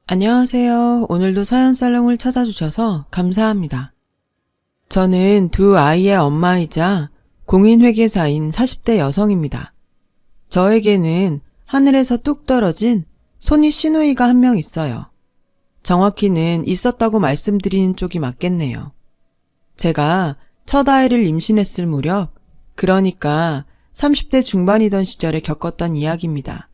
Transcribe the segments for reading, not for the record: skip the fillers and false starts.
안녕하세요. 오늘도 사연살롱을 찾아주셔서 감사합니다. 저는 두 아이의 엄마이자 공인회계사인 40대 여성입니다. 저에게는 하늘에서 뚝 떨어진 손입 시누이가 한 명 있어요. 정확히는 있었다고 말씀드리는 쪽이 맞겠네요. 제가 첫 아이를 임신했을 무렵, 그러니까 30대 중반이던 시절에 겪었던 이야기입니다.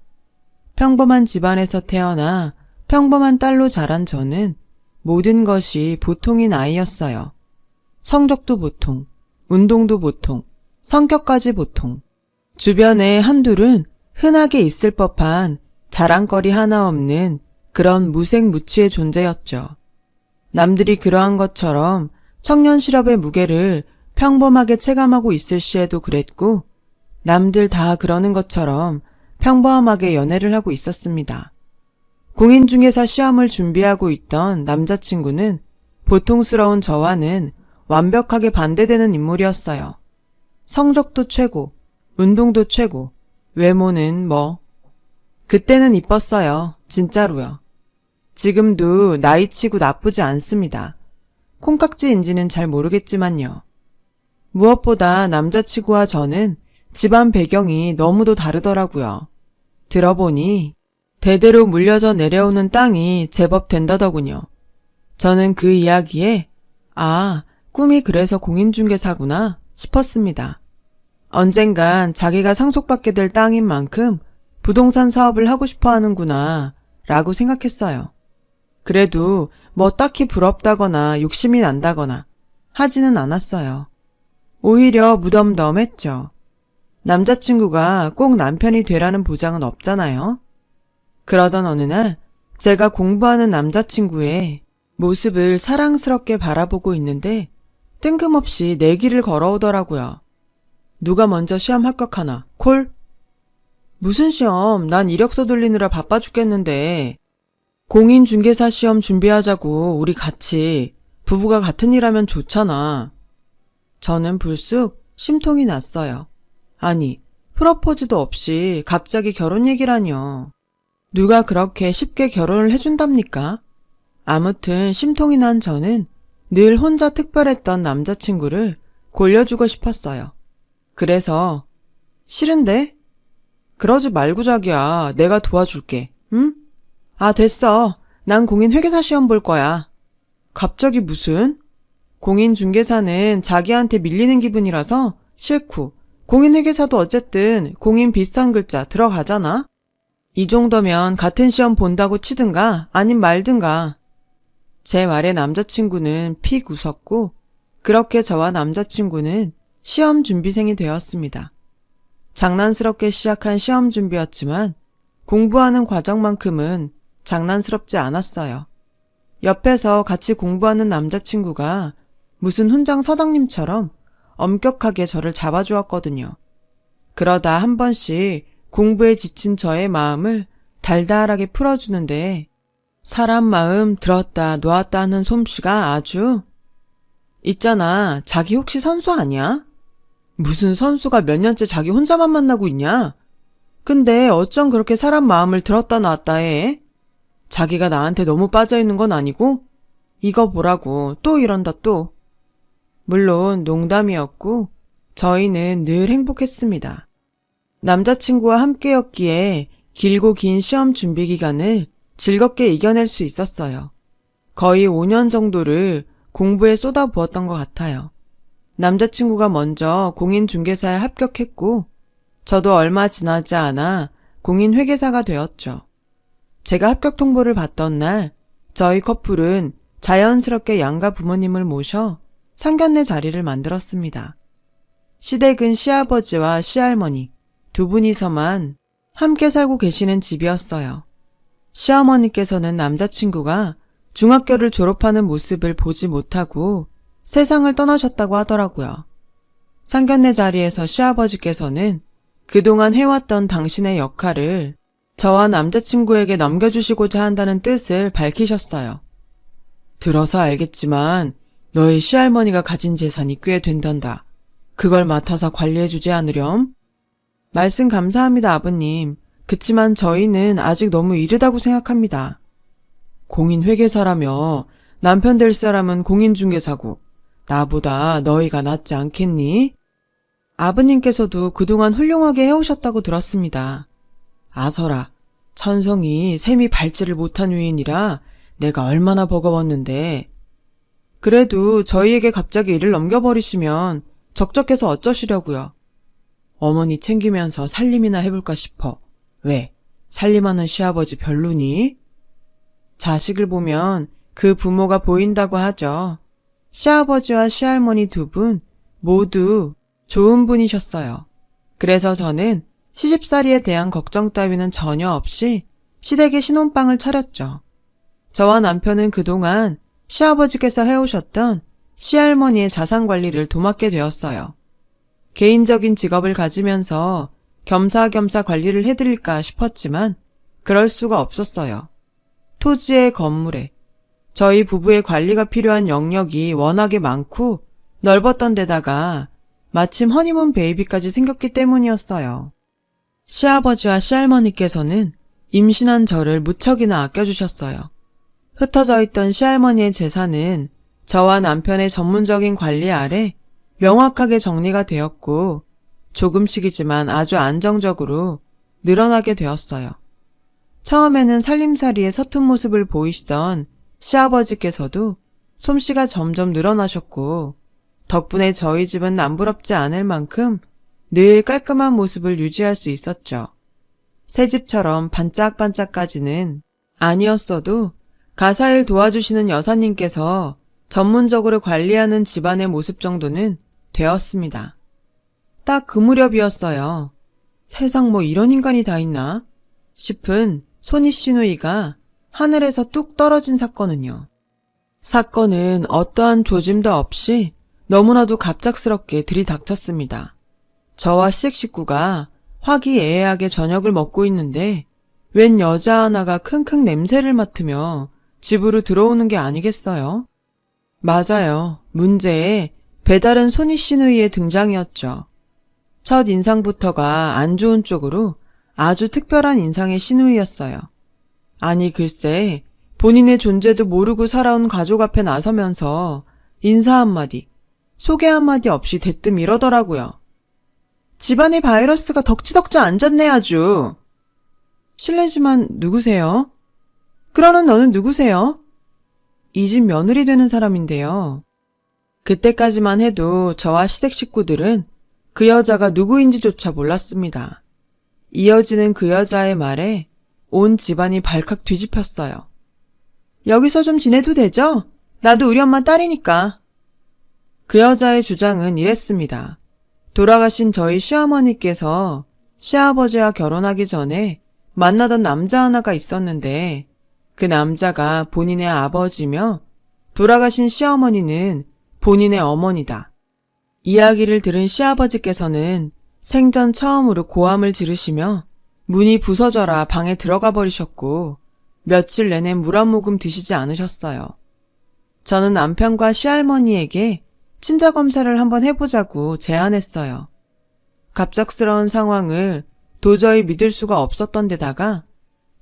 평범한 집안에서 태어나 평범한 딸로 자란 저는 모든 것이 보통인 아이였어요. 성적도 보통, 운동도 보통, 성격까지 보통. 주변에 한둘은 흔하게 있을 법한 자랑거리 하나 없는 그런 무색무취의 존재였죠. 남들이 그러한 것처럼 청년 실업의 무게를 평범하게 체감하고 있을 시에도 그랬고, 남들 다 그러는 것처럼 평범하게 연애를 하고 있었습니다. 공인중개사 시험을 준비하고 있던 남자친구는 보통스러운 저와는 완벽하게 반대되는 인물이었어요. 성적도 최고, 운동도 최고, 외모는 뭐. 그때는 이뻤어요. 진짜로요. 지금도 나이치고 나쁘지 않습니다. 콩깍지인지는 잘 모르겠지만요. 무엇보다 남자치고와 저는 집안 배경이 너무도 다르더라고요. 들어보니 대대로 물려져 내려오는 땅이 제법 된다더군요. 저는 그 이야기에 꿈이 그래서 공인중개사구나 싶었습니다. 언젠간 자기가 상속받게 될 땅인 만큼 부동산 사업을 하고 싶어 하는구나 라고 생각했어요. 그래도 뭐 딱히 부럽다거나 욕심이 난다거나 하지는 않았어요. 오히려 무덤덤했죠. 남자친구가 꼭 남편이 되라는 보장은 없잖아요. 그러던 어느 날 제가 공부하는 남자친구의 모습을 사랑스럽게 바라보고 있는데 뜬금없이 내기를 걸어오더라고요. 누가 먼저 시험 합격하나? 콜? 무슨 시험? 난 이력서 돌리느라 바빠 죽겠는데. 공인중개사 시험 준비하자고 우리 같이. 부부가 같은 일 하면 좋잖아. 저는 불쑥 심통이 났어요. 아니, 프로포즈도 없이 갑자기 결혼 얘기라뇨. 누가 그렇게 쉽게 결혼을 해준답니까? 아무튼 심통이 난 저는 늘 혼자 특별했던 남자친구를 골려주고 싶었어요. 그래서 싫은데? 그러지 말고 자기야. 내가 도와줄게. 응? 됐어. 난 공인회계사 시험 볼 거야. 갑자기 무슨? 공인중개사는 자기한테 밀리는 기분이라서 싫고 공인회계사도 어쨌든 공인 비슷한 글자 들어가잖아? 이 정도면 같은 시험 본다고 치든가 아님 말든가. 제 말에 남자친구는 픽 웃었고 그렇게 저와 남자친구는 시험 준비생이 되었습니다. 장난스럽게 시작한 시험 준비였지만 공부하는 과정만큼은 장난스럽지 않았어요. 옆에서 같이 공부하는 남자친구가 무슨 훈장 서당님처럼 엄격하게 저를 잡아주었거든요. 그러다 한 번씩 공부에 지친 저의 마음을 달달하게 풀어주는데 사람 마음 들었다 놓았다 하는 솜씨가 아주. 있잖아, 자기 혹시 선수 아니야? 무슨 선수가 몇 년째 자기 혼자만 만나고 있냐? 근데 어쩜 그렇게 사람 마음을 들었다 놨다 해? 자기가 나한테 너무 빠져있는 건 아니고? 이거 보라고 또 이런다 또. 물론 농담이었고 저희는 늘 행복했습니다. 남자친구와 함께였기에 길고 긴 시험 준비 기간을 즐겁게 이겨낼 수 있었어요. 거의 5년 정도를 공부에 쏟아부었던 것 같아요. 남자친구가 먼저 공인중개사에 합격했고 저도 얼마 지나지 않아 공인회계사가 되었죠. 제가 합격 통보를 받던 날 저희 커플은 자연스럽게 양가 부모님을 모셔 상견례 자리를 만들었습니다. 시댁은 시아버지와 시할머니 두 분이서만 함께 살고 계시는 집이었어요. 시어머니께서는 남자친구가 중학교를 졸업하는 모습을 보지 못하고 세상을 떠나셨다고 하더라고요. 상견례 자리에서 시아버지께서는 그동안 해왔던 당신의 역할을 저와 남자친구에게 넘겨주시고자 한다는 뜻을 밝히셨어요. 들어서 알겠지만 너의 시할머니가 가진 재산이 꽤 된단다. 그걸 맡아서 관리해주지 않으렴? 말씀 감사합니다, 아버님. 그치만 저희는 아직 너무 이르다고 생각합니다. 공인회계사라며 남편 될 사람은 공인중개사고 나보다 너희가 낫지 않겠니? 아버님께서도 그동안 훌륭하게 해오셨다고 들었습니다. 아서라, 천성이 셈이 밟지를 못한 위인이라 내가 얼마나 버거웠는데. 그래도 저희에게 갑자기 일을 넘겨버리시면 적적해서 어쩌시려고요. 어머니 챙기면서 살림이나 해볼까 싶어. 왜? 살림하는 시아버지 별로니? 자식을 보면 그 부모가 보인다고 하죠. 시아버지와 시할머니 두 분 모두 좋은 분이셨어요. 그래서 저는 시집살이에 대한 걱정 따위는 전혀 없이 시댁에 신혼방을 차렸죠. 저와 남편은 그동안 시아버지께서 해오셨던 시할머니의 자산 관리를 도맡게 되었어요. 개인적인 직업을 가지면서 겸사겸사 관리를 해드릴까 싶었지만 그럴 수가 없었어요. 토지에 건물에 저희 부부의 관리가 필요한 영역이 워낙에 많고 넓었던 데다가 마침 허니문 베이비까지 생겼기 때문이었어요. 시아버지와 시할머니께서는 임신한 저를 무척이나 아껴주셨어요. 흩어져 있던 시할머니의 재산은 저와 남편의 전문적인 관리 아래 명확하게 정리가 되었고 조금씩이지만 아주 안정적으로 늘어나게 되었어요. 처음에는 살림살이에 서툰 모습을 보이시던 시아버지께서도 솜씨가 점점 늘어나셨고 덕분에 저희 집은 남부럽지 않을 만큼 늘 깔끔한 모습을 유지할 수 있었죠. 새 집처럼 반짝반짝까지는 아니었어도 가사일 도와주시는 여사님께서 전문적으로 관리하는 집안의 모습 정도는 되었습니다. 딱 그 무렵이었어요. 세상 뭐 이런 인간이 다 있나 싶은 손이 시누이가 하늘에서 뚝 떨어진 사건은요. 사건은 어떠한 조짐도 없이 너무나도 갑작스럽게 들이닥쳤습니다. 저와 시댁 식구가 화기애애하게 저녁을 먹고 있는데 웬 여자 하나가 킁킁 냄새를 맡으며 집으로 들어오는 게 아니겠어요? 맞아요. 문제의 배다른 손이 시누이의 등장이었죠. 첫 인상부터가 안 좋은 쪽으로 아주 특별한 인상의 시누이였어요. 아니 글쎄 본인의 존재도 모르고 살아온 가족 앞에 나서면서 인사 한마디, 소개 한마디 없이 대뜸 이러더라고요. 집안에 바이러스가 덕지덕지 앉았네 아주. 실례지만 누구세요? 그러는 너는 누구세요? 이 집 며느리 되는 사람인데요. 그때까지만 해도 저와 시댁 식구들은 그 여자가 누구인지조차 몰랐습니다. 이어지는 그 여자의 말에 온 집안이 발칵 뒤집혔어요. 여기서 좀 지내도 되죠? 나도 우리 엄마 딸이니까. 그 여자의 주장은 이랬습니다. 돌아가신 저희 시어머니께서 시아버지와 결혼하기 전에 만나던 남자 하나가 있었는데 그 남자가 본인의 아버지며 돌아가신 시어머니는 본인의 어머니다. 이야기를 들은 시아버지께서는 생전 처음으로 고함을 지르시며 문이 부서져라 방에 들어가 버리셨고 며칠 내내 물 한 모금 드시지 않으셨어요. 저는 남편과 시할머니에게 친자검사를 한번 해보자고 제안했어요. 갑작스러운 상황을 도저히 믿을 수가 없었던 데다가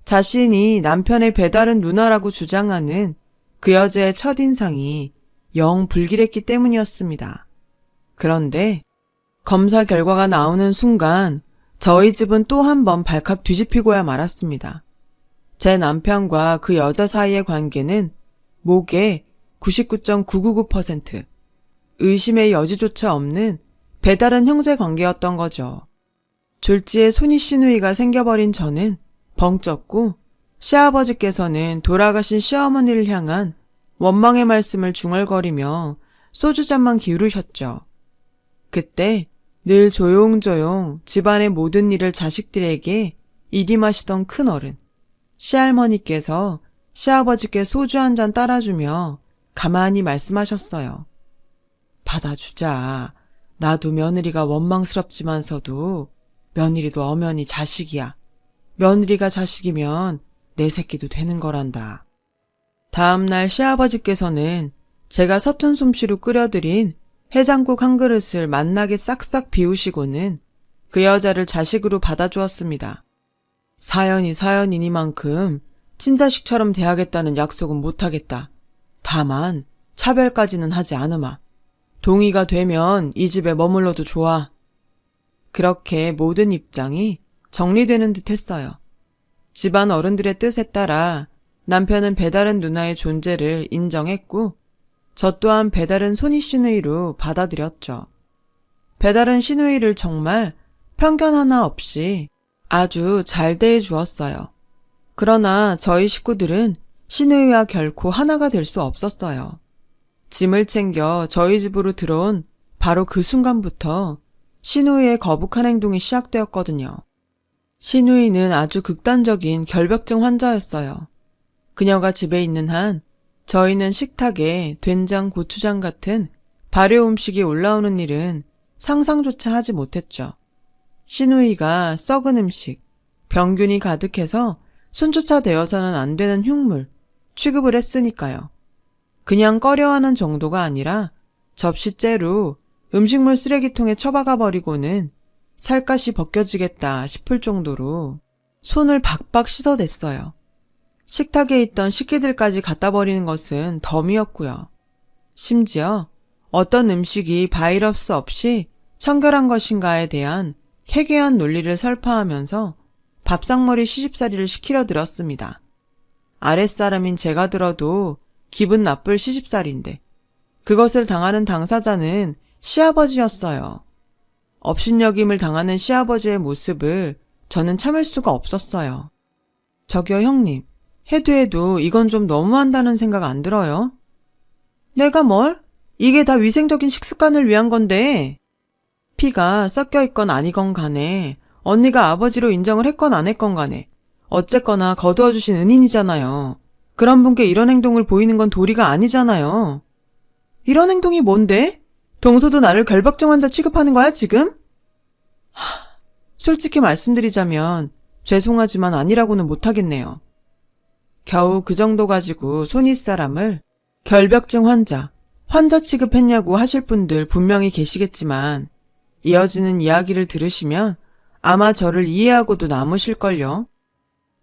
자신이 남편의 배다른 누나라고 주장하는 그 여자의 첫인상이 영 불길했기 때문이었습니다. 그런데 검사 결과가 나오는 순간 저희 집은 또 한 번 발칵 뒤집히고야 말았습니다. 제 남편과 그 여자 사이의 관계는 목에 99.999% 의심의 여지조차 없는 배다른 형제 관계였던 거죠. 졸지에 손이 시누이가 생겨버린 저는 벙 쪘고 시아버지께서는 돌아가신 시어머니를 향한 원망의 말씀을 중얼거리며 소주잔만 기울이셨죠. 그때 늘 조용조용 집안의 모든 일을 자식들에게 이임하시던 큰어른 시할머니께서 시아버지께 소주 한 잔 따라주며 가만히 말씀하셨어요. 받아주자. 나도 며느리가 원망스럽지만서도 며느리도 엄연히 자식이야. 며느리가 자식이면 내 새끼도 되는 거란다. 다음날 시아버지께서는 제가 서툰 솜씨로 끓여드린 해장국 한 그릇을 맛나게 싹싹 비우시고는 그 여자를 자식으로 받아주었습니다. 사연이 사연이니만큼 친자식처럼 대하겠다는 약속은 못하겠다. 다만 차별까지는 하지 않으마. 동의가 되면 이 집에 머물러도 좋아. 그렇게 모든 입장이 정리되는 듯 했어요. 집안 어른들의 뜻에 따라 남편은 배다른 누나의 존재를 인정했고 저 또한 배다른 손이 시누이로 받아들였죠. 배다른 시누이를 정말 편견 하나 없이 아주 잘 대해 주었어요. 그러나 저희 식구들은 시누이와 결코 하나가 될 수 없었어요. 짐을 챙겨 저희 집으로 들어온 바로 그 순간부터 시누이의 거북한 행동이 시작되었거든요. 시누이는 아주 극단적인 결벽증 환자였어요. 그녀가 집에 있는 한 저희는 식탁에 된장, 고추장 같은 발효 음식이 올라오는 일은 상상조차 하지 못했죠. 시누이가 썩은 음식, 병균이 가득해서 손조차 대어서는 안 되는 흉물 취급을 했으니까요. 그냥 꺼려하는 정도가 아니라 접시째로 음식물 쓰레기통에 처박아 버리고는 살갗이 벗겨지겠다 싶을 정도로 손을 박박 씻어댔어요. 식탁에 있던 식기들까지 갖다 버리는 것은 덤이었고요. 심지어 어떤 음식이 바이러스 없이 청결한 것인가에 대한 해괴한 논리를 설파하면서 밥상머리 시집살이를 시키려 들었습니다. 아랫사람인 제가 들어도 기분 나쁠 시집살이인데 그것을 당하는 당사자는 시아버지였어요. 업신여김을 당하는 시아버지의 모습을 저는 참을 수가 없었어요. 저기요 형님, 해도 이건 좀 너무한다는 생각 안 들어요? 내가 뭘? 이게 다 위생적인 식습관을 위한 건데. 피가 섞여 있건 아니건 간에 언니가 아버지로 인정을 했건 안 했건 간에 어쨌거나 거두어 주신 은인이잖아요. 그런 분께 이런 행동을 보이는 건 도리가 아니잖아요. 이런 행동이 뭔데? 동서도 나를 결벽증 환자 취급하는 거야 지금? 솔직히 말씀드리자면 죄송하지만 아니라고는 못하겠네요. 겨우 그 정도 가지고 손윗 사람을 결벽증 환자 취급했냐고 하실 분들 분명히 계시겠지만 이어지는 이야기를 들으시면 아마 저를 이해하고도 남으실걸요.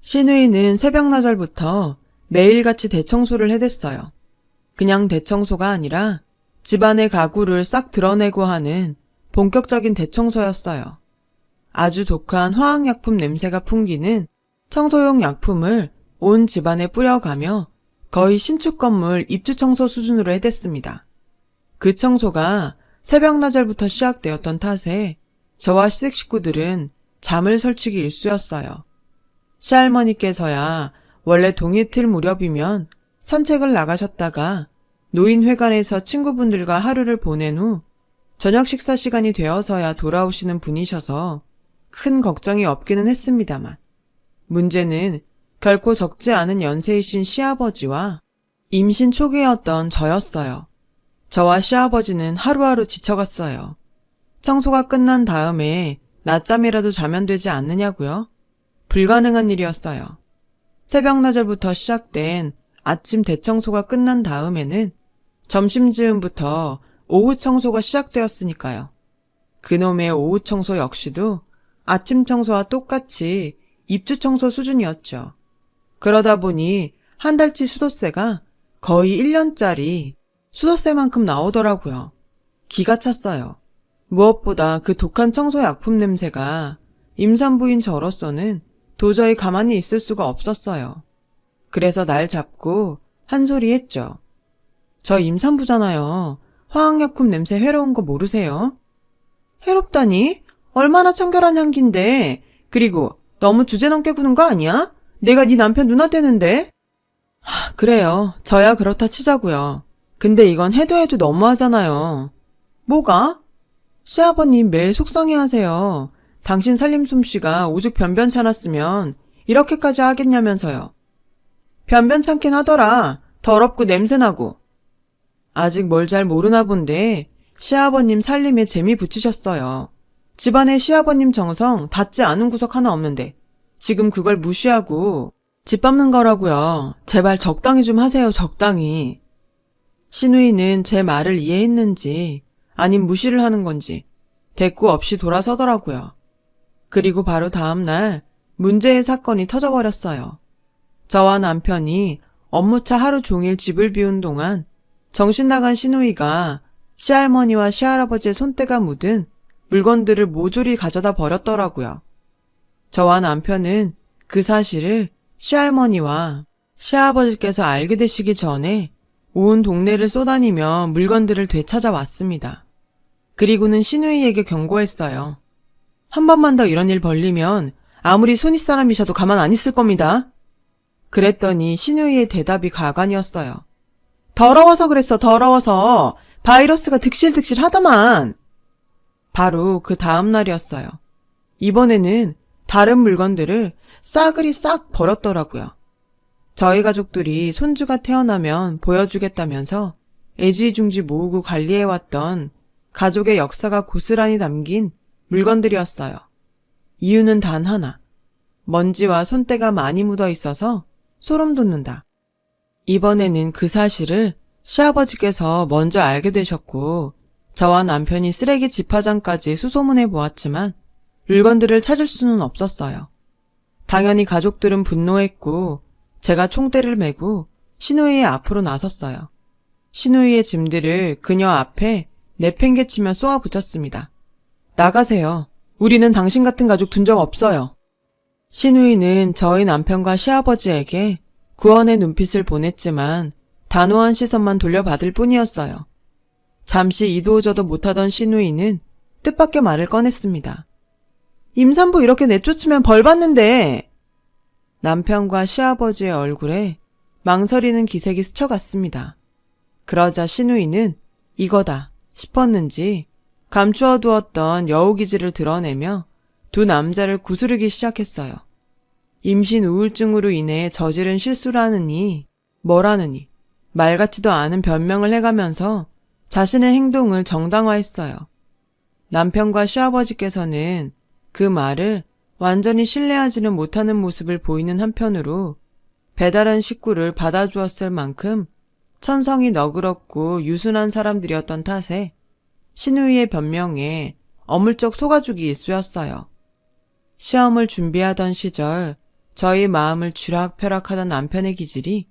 시누이는 새벽나절부터 매일같이 대청소를 해댔어요. 그냥 대청소가 아니라 집안의 가구를 싹 드러내고 하는 본격적인 대청소였어요. 아주 독한 화학약품 냄새가 풍기는 청소용 약품을 온 집안에 뿌려가며 거의 신축 건물 입주 청소 수준으로 해댔습니다. 그 청소가 새벽나절부터 시작되었던 탓에 저와 시댁 식구들은 잠을 설치기 일쑤였어요. 시할머니께서야 원래 동이틀 무렵이면 산책을 나가셨다가 노인회관에서 친구분들과 하루를 보낸 후 저녁 식사 시간이 되어서야 돌아오시는 분이셔서 큰 걱정이 없기는 했습니다만 문제는 결코 적지 않은 연세이신 시아버지와 임신 초기였던 저였어요. 저와 시아버지는 하루하루 지쳐갔어요. 청소가 끝난 다음에 낮잠이라도 자면 되지 않느냐고요? 불가능한 일이었어요. 새벽나절부터 시작된 아침 대청소가 끝난 다음에는 점심 즈음부터 오후 청소가 시작되었으니까요. 그놈의 오후 청소 역시도 아침 청소와 똑같이 입주 청소 수준이었죠. 그러다 보니 한 달치 수도세가 거의 1년짜리 수도세만큼 나오더라고요. 기가 찼어요. 무엇보다 그 독한 청소약품 냄새가 임산부인 저로서는 도저히 가만히 있을 수가 없었어요. 그래서 날 잡고 한 소리 했죠. 저 임산부잖아요. 화학약품 냄새 해로운 거 모르세요? 해롭다니? 얼마나 청결한 향기인데. 그리고 너무 주제넘게 구는 거 아니야? 내가 네 남편 누나 되는데. 그래요. 저야 그렇다 치자고요. 근데 이건 해도 너무하잖아요. 뭐가? 시아버님 매일 속상해하세요. 당신 살림솜씨가 오죽 변변찮았으면 이렇게까지 하겠냐면서요. 변변찮긴 하더라. 더럽고 냄새나고. 아직 뭘 잘 모르나 본데 시아버님 살림에 재미 붙이셨어요. 집안에 시아버님 정성 닿지 않은 구석 하나 없는데 지금 그걸 무시하고 짓밟는 거라고요. 제발 적당히 좀 하세요. 적당히. 시누이는 제 말을 이해했는지 아님 무시를 하는 건지 대꾸 없이 돌아서더라고요. 그리고 바로 다음 날 문제의 사건이 터져버렸어요. 저와 남편이 업무차 하루 종일 집을 비운 동안 정신 나간 시누이가 시할머니와 시할아버지의 손때가 묻은 물건들을 모조리 가져다 버렸더라고요. 저와 남편은 그 사실을 시할머니와 시아버지께서 알게 되시기 전에 온 동네를 쏘다니며 물건들을 되찾아왔습니다. 그리고는 시누이에게 경고했어요. 한 번만 더 이런 일 벌리면 아무리 손윗 사람이셔도 가만 안 있을 겁니다. 그랬더니 시누이의 대답이 가관이었어요. 더러워서 그랬어, 더러워서. 바이러스가 득실득실 하더만. 바로 그 다음 날이었어요. 이번에는 다른 물건들을 싸그리 싹 버렸더라고요. 저희 가족들이 손주가 태어나면 보여주겠다면서 애지중지 모으고 관리해왔던 가족의 역사가 고스란히 담긴 물건들이었어요. 이유는 단 하나. 먼지와 손때가 많이 묻어 있어서 소름 돋는다. 이번에는 그 사실을 시아버지께서 먼저 알게 되셨고 저와 남편이 쓰레기 집화장까지 수소문해 보았지만 물건들을 찾을 수는 없었어요. 당연히 가족들은 분노했고 제가 총대를 메고 시누이의 앞으로 나섰어요. 시누이의 짐들을 그녀 앞에 내팽개치며 쏘아붙였습니다. 나가세요. 우리는 당신 같은 가족 둔 적 없어요. 시누이는 저희 남편과 시아버지에게 구원의 눈빛을 보냈지만 단호한 시선만 돌려받을 뿐이었어요. 잠시 이도저도 못하던 시누이는 뜻밖의 말을 꺼냈습니다. 임산부 이렇게 내쫓으면 벌 받는데. 남편과 시아버지의 얼굴에 망설이는 기색이 스쳐갔습니다. 그러자 시누이는 이거다 싶었는지 감추어두었던 여우기질을 드러내며 두 남자를 구스르기 시작했어요. 임신 우울증으로 인해 저지른 실수라느니 뭐라느니 말 같지도 않은 변명을 해가면서 자신의 행동을 정당화했어요. 남편과 시아버지께서는 그 말을 완전히 신뢰하지는 못하는 모습을 보이는 한편으로 배다른 식구를 받아주었을 만큼 천성이 너그럽고 유순한 사람들이었던 탓에 시누이의 변명에 어물쩍 속아주기 일쑤였어요. 시험을 준비하던 시절 저희 마음을 쥐락펴락하던 남편의 기질이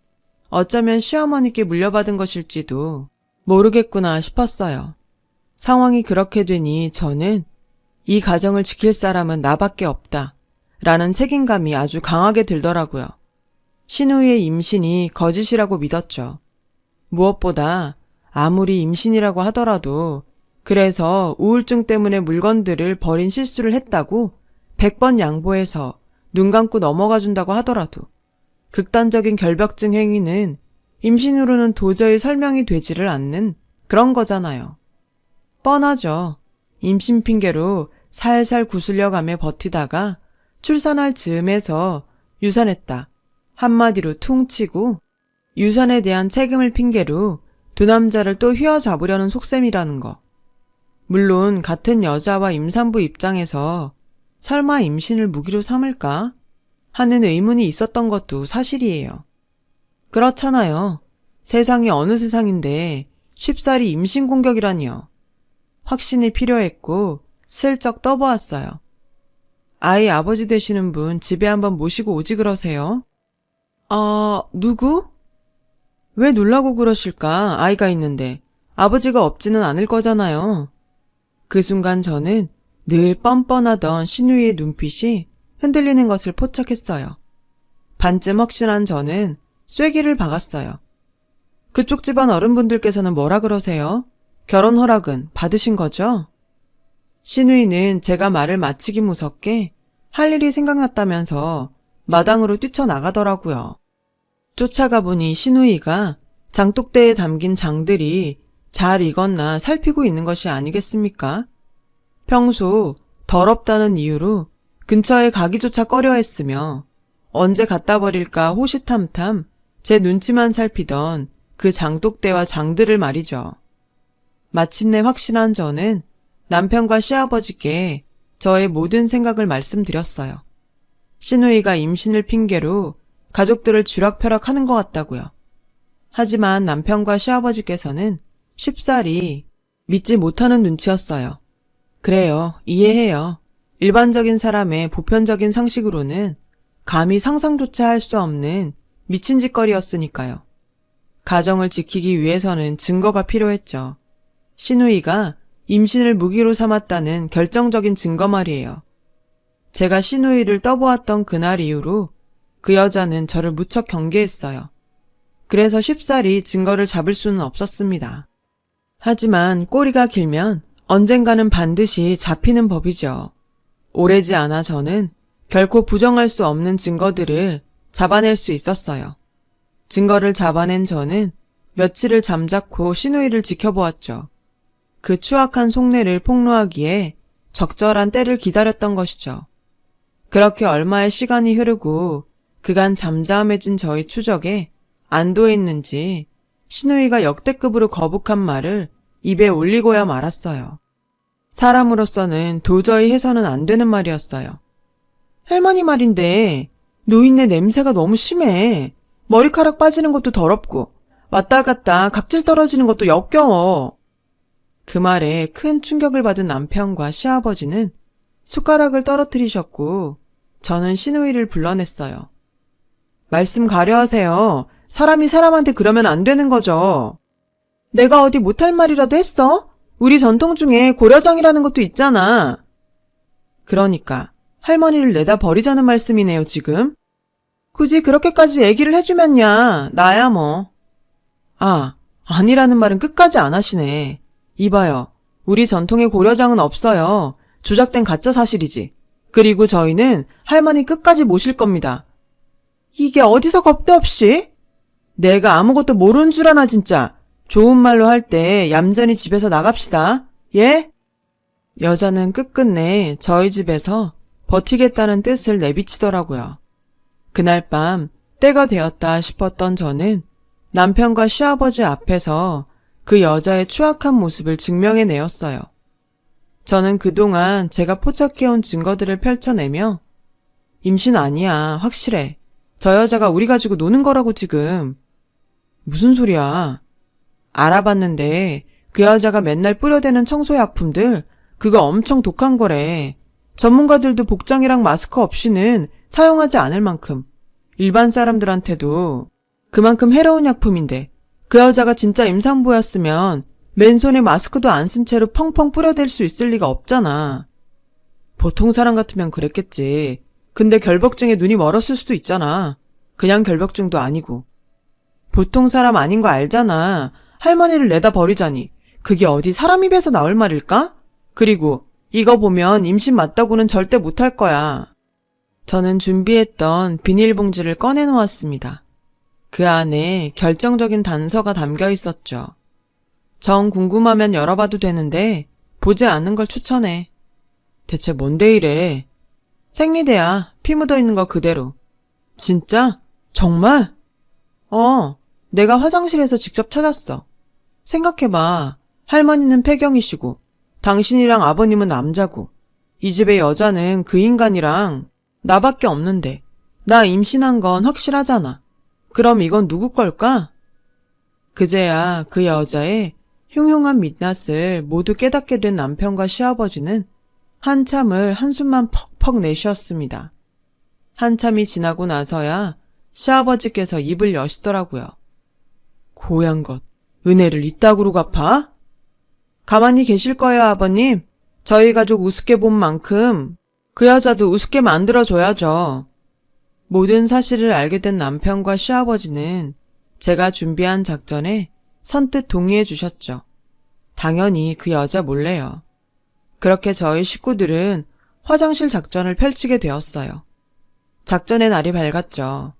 어쩌면 시어머니께 물려받은 것일지도 모르겠구나 싶었어요. 상황이 그렇게 되니 저는 이 가정을 지킬 사람은 나밖에 없다 라는 책임감이 아주 강하게 들더라고요. 시누이의 임신이 거짓이라고 믿었죠. 무엇보다 아무리 임신이라고 하더라도 그래서 우울증 때문에 물건들을 버린 실수를 했다고 100번 양보해서 눈 감고 넘어가 준다고 하더라도 극단적인 결벽증 행위는 임신으로는 도저히 설명이 되지를 않는 그런 거잖아요. 뻔하죠. 임신 핑계로 살살 구슬려가며 버티다가 출산할 즈음에서 유산했다. 한마디로 퉁치고 유산에 대한 책임을 핑계로 두 남자를 또 휘어잡으려는 속셈이라는 거. 물론 같은 여자와 임산부 입장에서 설마 임신을 무기로 삼을까 하는 의문이 있었던 것도 사실이에요. 그렇잖아요. 세상이 어느 세상인데 쉽사리 임신 공격이라니요. 확신이 필요했고 슬쩍 떠보았어요. 아이 아버지 되시는 분 집에 한번 모시고 오지 그러세요? 누구? 왜 놀라고 그러실까? 아이가 있는데 아버지가 없지는 않을 거잖아요. 그 순간 저는 늘 뻔뻔하던 시누이의 눈빛이 흔들리는 것을 포착했어요. 반쯤 확신한 저는 쐐기를 박았어요. 그쪽 집안 어른분들께서는 뭐라 그러세요? 결혼 허락은 받으신 거죠? 시누이는 제가 말을 마치기 무섭게 할 일이 생각났다면서 마당으로 뛰쳐나가더라고요. 쫓아가 보니 시누이가 장독대에 담긴 장들이 잘 익었나 살피고 있는 것이 아니겠습니까? 평소 더럽다는 이유로 근처에 가기조차 꺼려했으며 언제 갖다 버릴까 호시탐탐 제 눈치만 살피던 그 장독대와 장들을 말이죠. 마침내 확신한 저는 남편과 시아버지께 저의 모든 생각을 말씀드렸어요. 시누이가 임신을 핑계로 가족들을 쥐락펴락하는 것 같다고요. 하지만 남편과 시아버지께서는 쉽사리 믿지 못하는 눈치였어요. 그래요, 이해해요. 일반적인 사람의 보편적인 상식으로는 감히 상상조차 할 수 없는 미친 짓거리였으니까요. 가정을 지키기 위해서는 증거가 필요했죠. 시누이가 임신을 무기로 삼았다는 결정적인 증거 말이에요. 제가 시누이를 떠보았던 그날 이후로 그 여자는 저를 무척 경계했어요. 그래서 쉽사리 증거를 잡을 수는 없었습니다. 하지만 꼬리가 길면 언젠가는 반드시 잡히는 법이죠. 오래지 않아 저는 결코 부정할 수 없는 증거들을 잡아낼 수 있었어요. 증거를 잡아낸 저는 며칠을 잠자코 시누이를 지켜보았죠. 그 추악한 속내를 폭로하기에 적절한 때를 기다렸던 것이죠. 그렇게 얼마의 시간이 흐르고 그간 잠잠해진 저의 추적에 안도했는지 시누이가 역대급으로 거북한 말을 입에 올리고야 말았어요. 사람으로서는 도저히 해서는 안 되는 말이었어요. 할머니 말인데 노인네 냄새가 너무 심해. 머리카락 빠지는 것도 더럽고 왔다 갔다 각질 떨어지는 것도 역겨워. 그 말에 큰 충격을 받은 남편과 시아버지는 숟가락을 떨어뜨리셨고 저는 시누이를 불러냈어요. 말씀 가려하세요. 사람이 사람한테 그러면 안 되는 거죠. 내가 어디 못할 말이라도 했어? 우리 전통 중에 고려장이라는 것도 있잖아. 그러니까 할머니를 내다 버리자는 말씀이네요, 지금. 굳이 그렇게까지 얘기를 해주면야 나야 뭐. 아, 아니라는 말은 끝까지 안 하시네. 이봐요. 우리 전통에 고려장은 없어요. 조작된 가짜 사실이지. 그리고 저희는 할머니 끝까지 모실 겁니다. 이게 어디서 겁도 없이? 내가 아무것도 모르는 줄 아나 진짜. 좋은 말로 할 때 얌전히 집에서 나갑시다. 예? 여자는 끝끝내 저희 집에서 버티겠다는 뜻을 내비치더라고요. 그날 밤 때가 되었다 싶었던 저는 남편과 시아버지 앞에서 그 여자의 추악한 모습을 증명해내었어요. 저는 그동안 제가 포착해온 증거들을 펼쳐내며 임신 아니야, 확실해. 저 여자가 우리 가지고 노는 거라고 지금. 무슨 소리야. 알아봤는데 그 여자가 맨날 뿌려대는 청소약품들 그거 엄청 독한 거래. 전문가들도 복장이랑 마스크 없이는 사용하지 않을 만큼 일반 사람들한테도 그만큼 해로운 약품인데 그 여자가 진짜 임산부였으면 맨손에 마스크도 안 쓴 채로 펑펑 뿌려댈 수 있을 리가 없잖아. 보통 사람 같으면 그랬겠지. 근데 결벽증에 눈이 멀었을 수도 있잖아. 그냥 결벽증도 아니고. 보통 사람 아닌 거 알잖아. 할머니를 내다 버리자니. 그게 어디 사람 입에서 나올 말일까? 그리고 이거 보면 임신 맞다고는 절대 못할 거야. 저는 준비했던 비닐봉지를 꺼내놓았습니다. 그 안에 결정적인 단서가 담겨 있었죠. 정 궁금하면 열어봐도 되는데 보지 않는 걸 추천해. 대체 뭔데 이래? 생리대야. 피 묻어 있는 거 그대로. 진짜? 정말? 내가 화장실에서 직접 찾았어. 생각해봐. 할머니는 폐경이시고 당신이랑 아버님은 남자고 이 집의 여자는 그 인간이랑 나밖에 없는데 나 임신한 건 확실하잖아. 그럼 이건 누구 걸까? 그제야 그 여자의 흉흉한 민낯을 모두 깨닫게 된 남편과 시아버지는 한참을 한숨만 퍽퍽 내쉬었습니다. 한참이 지나고 나서야 시아버지께서 입을 여시더라고요. 고얀 것, 은혜를 이따구로 갚아? 가만히 계실 거예요, 아버님. 저희 가족 우습게 본 만큼 그 여자도 우습게 만들어줘야죠. 모든 사실을 알게 된 남편과 시아버지는 제가 준비한 작전에 선뜻 동의해 주셨죠. 당연히 그 여자 몰래요. 그렇게 저희 식구들은 화장실 작전을 펼치게 되었어요. 작전의 날이 밝았죠.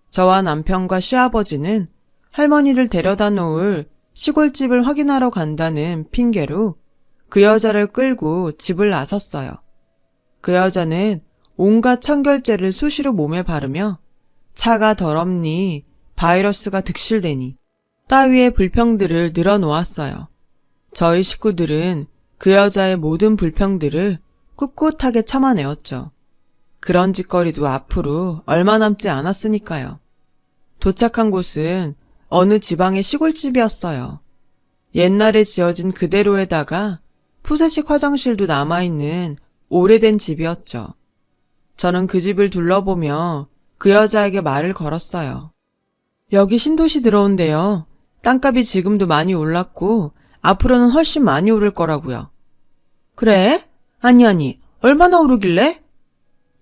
저와 남편과 시아버지는 할머니를 데려다 놓을 시골집을 확인하러 간다는 핑계로 그 여자를 끌고 집을 나섰어요. 그 여자는 온갖 청결제를 수시로 몸에 바르며 차가 더럽니 바이러스가 득실되니 따위의 불평들을 늘어놓았어요. 저희 식구들은 그 여자의 모든 불평들을 꿋꿋하게 참아내었죠. 그런 짓거리도 앞으로 얼마 남지 않았으니까요. 도착한 곳은 어느 지방의 시골집이었어요. 옛날에 지어진 그대로에다가 푸세식 화장실도 남아있는 오래된 집이었죠. 저는 그 집을 둘러보며 그 여자에게 말을 걸었어요. 여기 신도시 들어온대요. 땅값이 지금도 많이 올랐고 앞으로는 훨씬 많이 오를 거라고요. 그래? 아니, 얼마나 오르길래?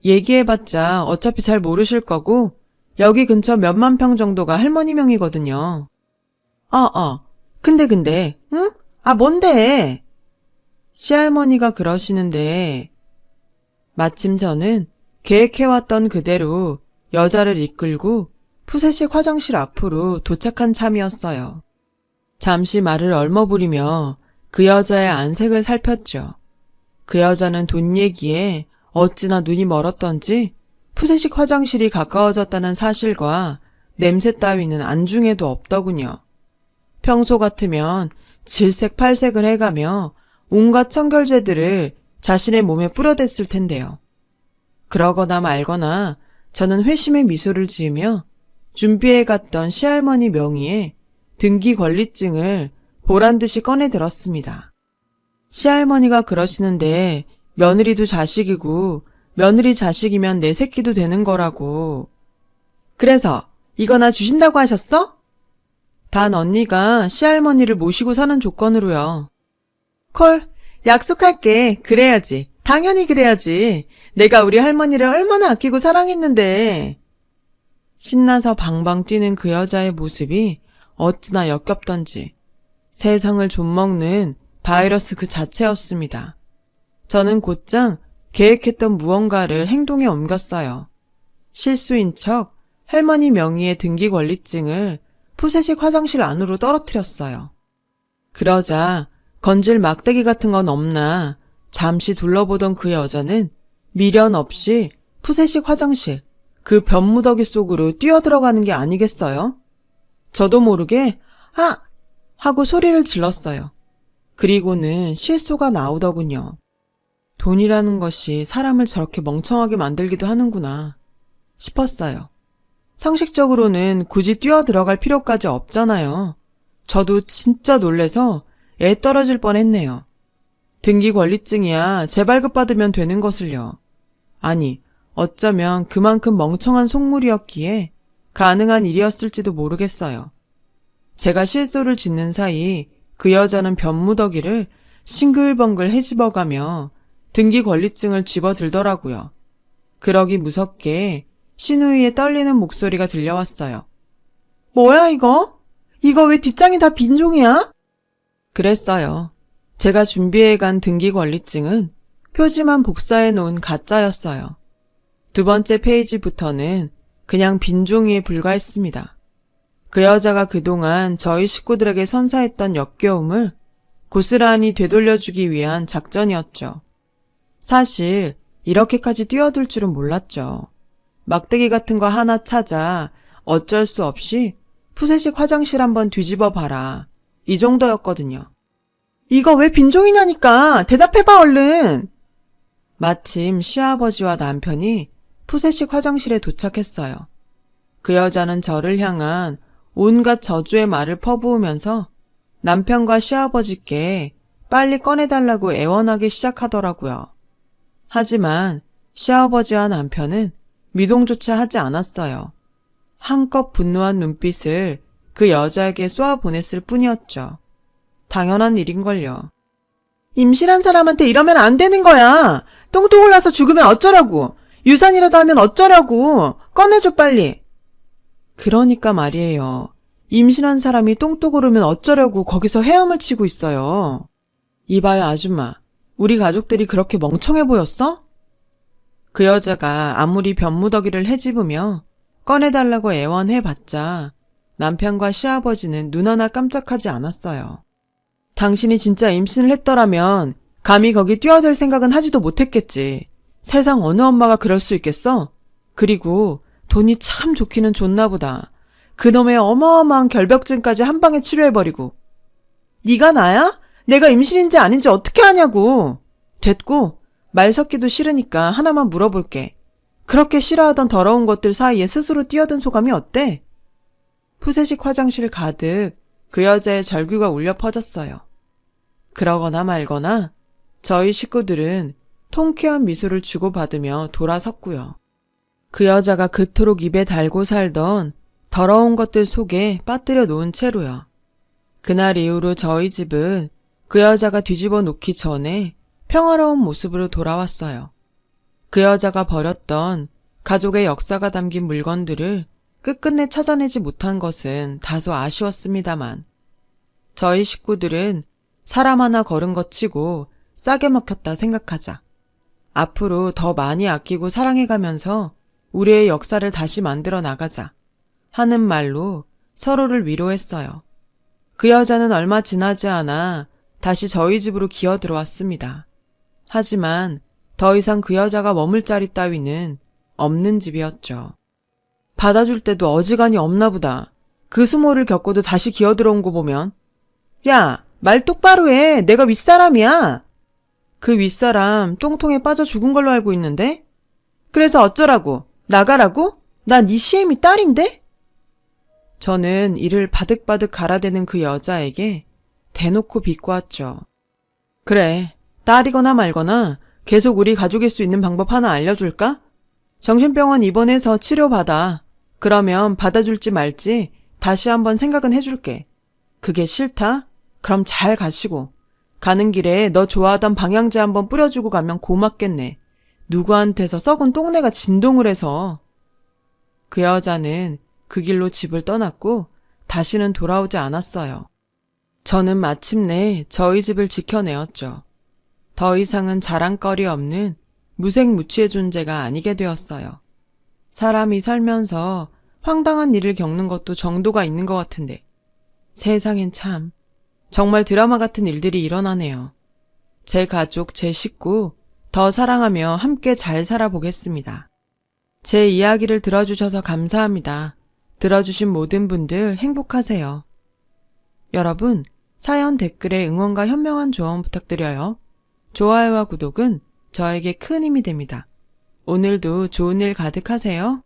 얘기해봤자 어차피 잘 모르실 거고 여기 근처 몇만 평 정도가 할머니 명이거든요. 근데, 응? 뭔데? 시할머니가 그러시는데 마침 저는 계획해왔던 그대로 여자를 이끌고 푸세식 화장실 앞으로 도착한 참이었어요. 잠시 말을 얼머부리며 그 여자의 안색을 살폈죠. 그 여자는 돈 얘기에 어찌나 눈이 멀었던지 푸세식 화장실이 가까워졌다는 사실과 냄새 따위는 안중에도 없더군요. 평소 같으면 질색팔색을 해가며 온갖 청결제들을 자신의 몸에 뿌려댔을 텐데요. 그러거나 말거나 저는 회심의 미소를 지으며 준비해갔던 시할머니 명의의 등기 권리증을 보란듯이 꺼내들었습니다. 시할머니가 그러시는데 며느리도 자식이고 며느리 자식이면 내 새끼도 되는 거라고. 그래서 이거나 주신다고 하셨어? 단 언니가 시할머니를 모시고 사는 조건으로요. 콜, 약속할게. 그래야지. 당연히 그래야지. 내가 우리 할머니를 얼마나 아끼고 사랑했는데. 신나서 방방 뛰는 그 여자의 모습이 어찌나 역겹던지 세상을 좀먹는 바이러스 그 자체였습니다. 저는 곧장 계획했던 무언가를 행동에 옮겼어요. 실수인 척 할머니 명의의 등기 권리증을 푸세식 화장실 안으로 떨어뜨렸어요. 그러자 건질 막대기 같은 건 없나 잠시 둘러보던 그 여자는 미련 없이 푸세식 화장실 그 변무더기 속으로 뛰어들어가는 게 아니겠어요? 저도 모르게 아! 하고 소리를 질렀어요. 그리고는 실소가 나오더군요. 돈이라는 것이 사람을 저렇게 멍청하게 만들기도 하는구나 싶었어요. 상식적으로는 굳이 뛰어들어갈 필요까지 없잖아요. 저도 진짜 놀래서 애 떨어질 뻔했네요. 등기 권리증이야 재발급받으면 되는 것을요. 아니, 어쩌면 그만큼 멍청한 속물이었기에 가능한 일이었을지도 모르겠어요. 제가 실소를 짓는 사이 그 여자는 변무더기를 싱글벙글 헤집어가며 등기 권리증을 집어들더라고요. 그러기 무섭게 신우이의 떨리는 목소리가 들려왔어요. 뭐야 이거? 이거 왜 뒷장이 다 빈종이야? 그랬어요. 제가 준비해간 등기 권리증은 표지만 복사해 놓은 가짜였어요. 두 번째 페이지부터는 그냥 빈종이에 불과했습니다. 그 여자가 그동안 저희 식구들에게 선사했던 역겨움을 고스란히 되돌려주기 위한 작전이었죠. 사실 이렇게까지 뛰어들 줄은 몰랐죠. 막대기 같은 거 하나 찾아 어쩔 수 없이 푸세식 화장실 한번 뒤집어 봐라. 이 정도였거든요. 이거 왜 빈종이냐니까 대답해봐 얼른. 마침 시아버지와 남편이 푸세식 화장실에 도착했어요. 그 여자는 저를 향한 온갖 저주의 말을 퍼부으면서 남편과 시아버지께 빨리 꺼내달라고 애원하기 시작하더라고요. 하지만 시아버지와 남편은 미동조차 하지 않았어요. 한껏 분노한 눈빛을 그 여자에게 쏘아보냈을 뿐이었죠. 당연한 일인걸요. 임신한 사람한테 이러면 안 되는 거야. 똥똥 흘러서 죽으면 어쩌라고. 유산이라도 하면 어쩌라고. 꺼내줘 빨리. 그러니까 말이에요. 임신한 사람이 똥똥 오르면 어쩌려고 거기서 헤엄을 치고 있어요. 이봐요 아줌마. 우리 가족들이 그렇게 멍청해 보였어? 그 여자가 아무리 변무더기를 헤집으며 꺼내달라고 애원해봤자 남편과 시아버지는 눈 하나 깜짝하지 않았어요. 당신이 진짜 임신을 했더라면 감히 거기 뛰어들 생각은 하지도 못했겠지. 세상 어느 엄마가 그럴 수 있겠어? 그리고 돈이 참 좋기는 좋나 보다. 그놈의 어마어마한 결벽증까지 한 방에 치료해버리고. 네가 나야? 내가 임신인지 아닌지 어떻게 아냐고. 됐고 말 섞기도 싫으니까 하나만 물어볼게. 그렇게 싫어하던 더러운 것들 사이에 스스로 뛰어든 소감이 어때? 푸세식 화장실 가득 그 여자의 절규가 울려 퍼졌어요. 그러거나 말거나 저희 식구들은 통쾌한 미소를 주고받으며 돌아섰고요. 그 여자가 그토록 입에 달고 살던 더러운 것들 속에 빠뜨려 놓은 채로요. 그날 이후로 저희 집은 그 여자가 뒤집어 놓기 전에 평화로운 모습으로 돌아왔어요. 그 여자가 버렸던 가족의 역사가 담긴 물건들을 끝끝내 찾아내지 못한 것은 다소 아쉬웠습니다만, 저희 식구들은 사람 하나 걸은 것 치고 싸게 먹혔다 생각하자. 앞으로 더 많이 아끼고 사랑해가면서 우리의 역사를 다시 만들어 나가자 하는 말로 서로를 위로했어요. 그 여자는 얼마 지나지 않아 다시 저희 집으로 기어 들어왔습니다. 하지만 더 이상 그 여자가 머물 자리 따위는 없는 집이었죠. 받아줄 때도 어지간히 없나 보다. 그 수모를 겪고도 다시 기어 들어온 거 보면. 야, 말 똑바로 해. 내가 윗사람이야. 그 윗사람 똥통에 빠져 죽은 걸로 알고 있는데? 그래서 어쩌라고? 나가라고? 난 네 시애미 딸인데? 저는 이를 바득바득 갈아대는 그 여자에게 대놓고 비꼬았죠. 그래, 딸이거나 말거나 계속 우리 가족일 수 있는 방법 하나 알려줄까? 정신병원 입원해서 치료받아. 그러면 받아줄지 말지 다시 한번 생각은 해줄게. 그게 싫다? 그럼 잘 가시고. 가는 길에 너 좋아하던 방향제 한번 뿌려주고 가면 고맙겠네. 누구한테서 썩은 똥내가 진동을 해서. 그 여자는 그 길로 집을 떠났고 다시는 돌아오지 않았어요. 저는 마침내 저희 집을 지켜내었죠. 더 이상은 자랑거리 없는 무색무취의 존재가 아니게 되었어요. 사람이 살면서 황당한 일을 겪는 것도 정도가 있는 것 같은데 세상엔 참 정말 드라마 같은 일들이 일어나네요. 제 가족, 제 식구 더 사랑하며 함께 잘 살아보겠습니다. 제 이야기를 들어주셔서 감사합니다. 들어주신 모든 분들 행복하세요. 여러분, 사연 댓글에 응원과 현명한 조언 부탁드려요. 좋아요와 구독은 저에게 큰 힘이 됩니다. 오늘도 좋은 일 가득하세요.